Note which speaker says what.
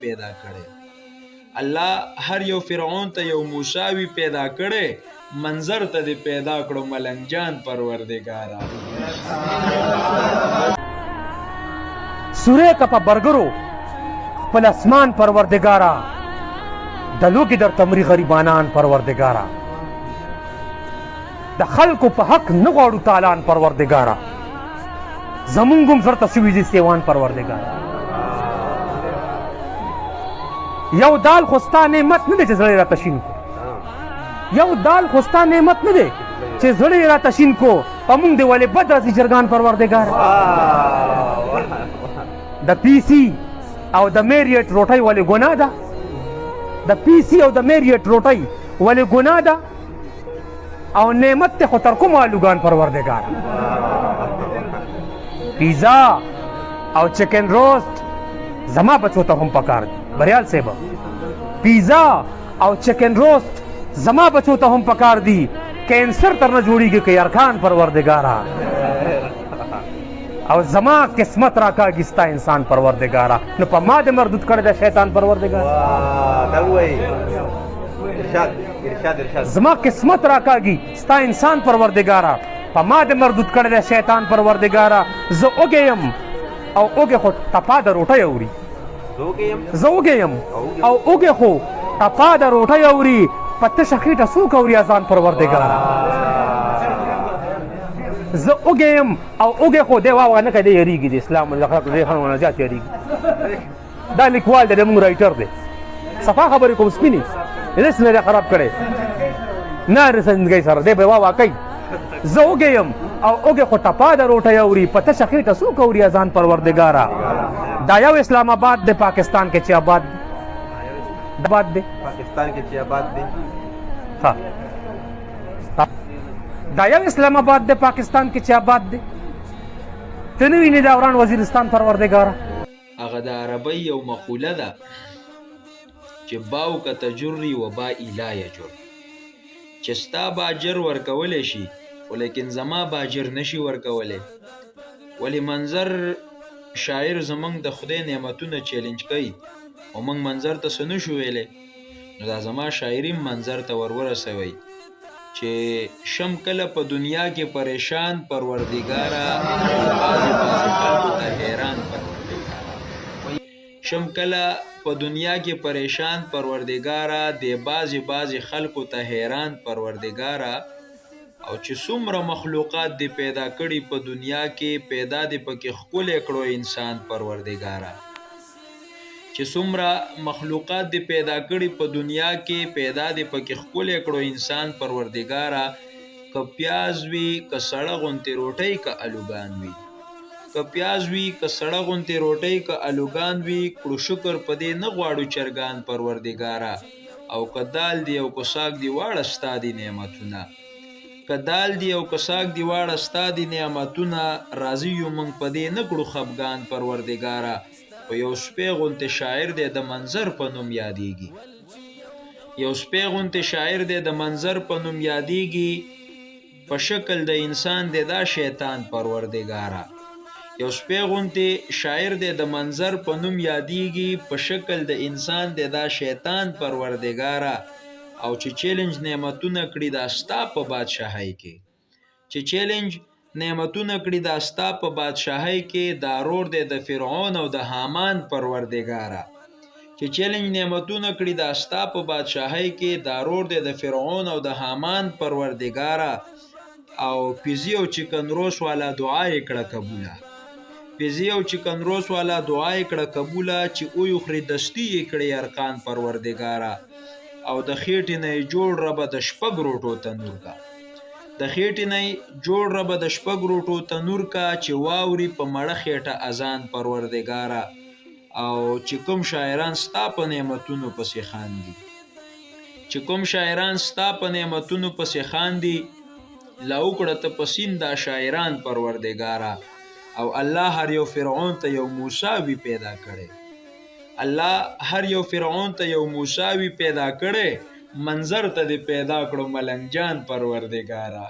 Speaker 1: پیدا کړي الله هر یو فرعون ته یو موسی وی پیدا کړي منظر ته دې پیدا کړو ملنګ جان پروردګارا
Speaker 2: سوره کا په برګرو خپل اسمان پروردګارا دلو کې در تمری غریبانان پروردګارا د خلکو په حق نه غواړو تعالان پروردګارا زمونږم زر تسوي دي سیوان پروردګارا یو دال خوستا نعمت نه دي چې زړه را تشین کو یو دال خوستا نعمت نه دي چې زړه را تشین کو پمون دی ولې بدر سي جرګان پروردګارا د پی سی او د میریټ روټي ولې ګناه ده د پی سی او د میریټ روټي ولې ګناه ده او نعمت ته خو تر کومه لوګان پروردګار پیزا او چکن روسٹ زما بچو ته هم پکار دي بریال صاحب پیزا او چکن روسٹ زما بچو ته هم پکار دي کینسر تر نه جوړیږي که یارکان پروردګارا او زما قسمت راکاږي ستا انسان پروردګارا نو په ما دې مردود کړی د شیطان پروردګارا زما قسمت راکاږي ستا انسان پروردګارا په ما دې مردود کړی د شیطان پروردګارا زه اوږی یم او اوږې خو ټپا د روټۍ اوري زه اوږی یم او اوږې خو ټپا د روټۍ اوري په تشه خېټه څوک اوري اذان پروردګارا زه اوږی یم او اوږې خو دی واوغه نه کوي دی یېرېږي د اسلام خلک ډېر خلک نه زیات یېرېږي دا لیکوال دی زموږ رایټر دی صفا خبرې کوم سپینې هېڅ نه دی خراب کړی نه رسندګۍ سره دی به واوا کوي زه اوږی یم او اوږې خو ټپا د روټۍ اوري په تشه خېټه څوک اوري اذان پروردګارا دا یو اسلام آباد دی پاکستان کې چې آباد دی
Speaker 3: پاکستان کې چې آباد دی
Speaker 2: ها دا یو اسلام آباد دی پاکستان کې چې آباد دی ته نه وینې دا وران وزیرستان پروردګاره
Speaker 1: هغه د عربی یو مقوله ده چې باو که تجری و با لا یجر چې ستا باجر ورکولی شي ولیکن زما باجر نشي ورکولی ولی منظر شاعر زمونږ د خدای نعمتونه چیلنج کوي او موږ منظر ته څه نشو ویلی نو دا زما شاعري منظر ته ورورسوئ چې شم کله په دنیا کې پریشان پروردګارا بعضې خلکو ته حیران پروردګارا شم کله په دنیا کې پریشان پروردګارا د بعضې خلکو ته حیران پروردګارا او چې څومره مخلوقات دی پیدا کړي په دنیا کې پیدا دی پکې ښکلی کړو انسان پروردګارا چې څومره مخلوقات دی پیدا کړي په دنیا کې پیدا دی پکې ښکلی کړو انسان پروردګارا که پیاز وي که سړه غوندې روټۍ که الوګان وي که پیاز وي که سړه غوندې روټۍ که الوګان وي کړو شکر په دې نه غواړو چرګان پروردګارا او که دال دی او که ساګ دی واړه ستا دي نعمتونه که دال دی او که ساګ دی واړه ستا دي نعمتونه راضي یو موږ په دې نه کړو خفګان پروردګارا په یو سپی غوندې شاعر دی د منظر په نوم یادیږي یو سپی غوندې شاعر دی د منظر په نوم یادیږي په شکل د انسان دی دا شیطان پروردګارا یو سپی غوندې شاعر دی د منظر په نوم یادیږي په شکل د انسان دی دا شیطان پروردګارا او چې چیلنج نعمتونه کړي دا ستا په بادشاهۍ کې چې چیلنج نعمتونه کړي دا ستا په بادشاهۍ کې دا رور دی د فرعون او د حامان پروردګارا چې چیلنج نعمتونه کړي دا ستا په بادشاهۍ کې دا رور دی د فرعون او د حامان پروردګارا او پیزی او چکن روس والا دعا یې کړه قبوله پیزی او چکن روس والا دعا یې کړه قبوله چې او یخري دستی یې کړي ارکان پروردګارا او د خېټې نه یې جوړ ربه د شپږ روټو تنور کا د خېټې نه یې جوړ ربه د شپږ روټو تنور کا چې واوري په مړه خېټه اذان پروردګارا او چې کوم شاعران ستا په نعمتونو پسې خاندي چې کوم شاعران ستا په نعمتونو پسې خاندي لا وکړه ته په سین دا شاعران پروردګارا او الله هر یو فرعون ته یو موسی وی پیدا کړي الله هر یو فرعون ته یو موسی وی پیدا کړي منظر ته دې پیدا کړو ملنګ جان پروردګارا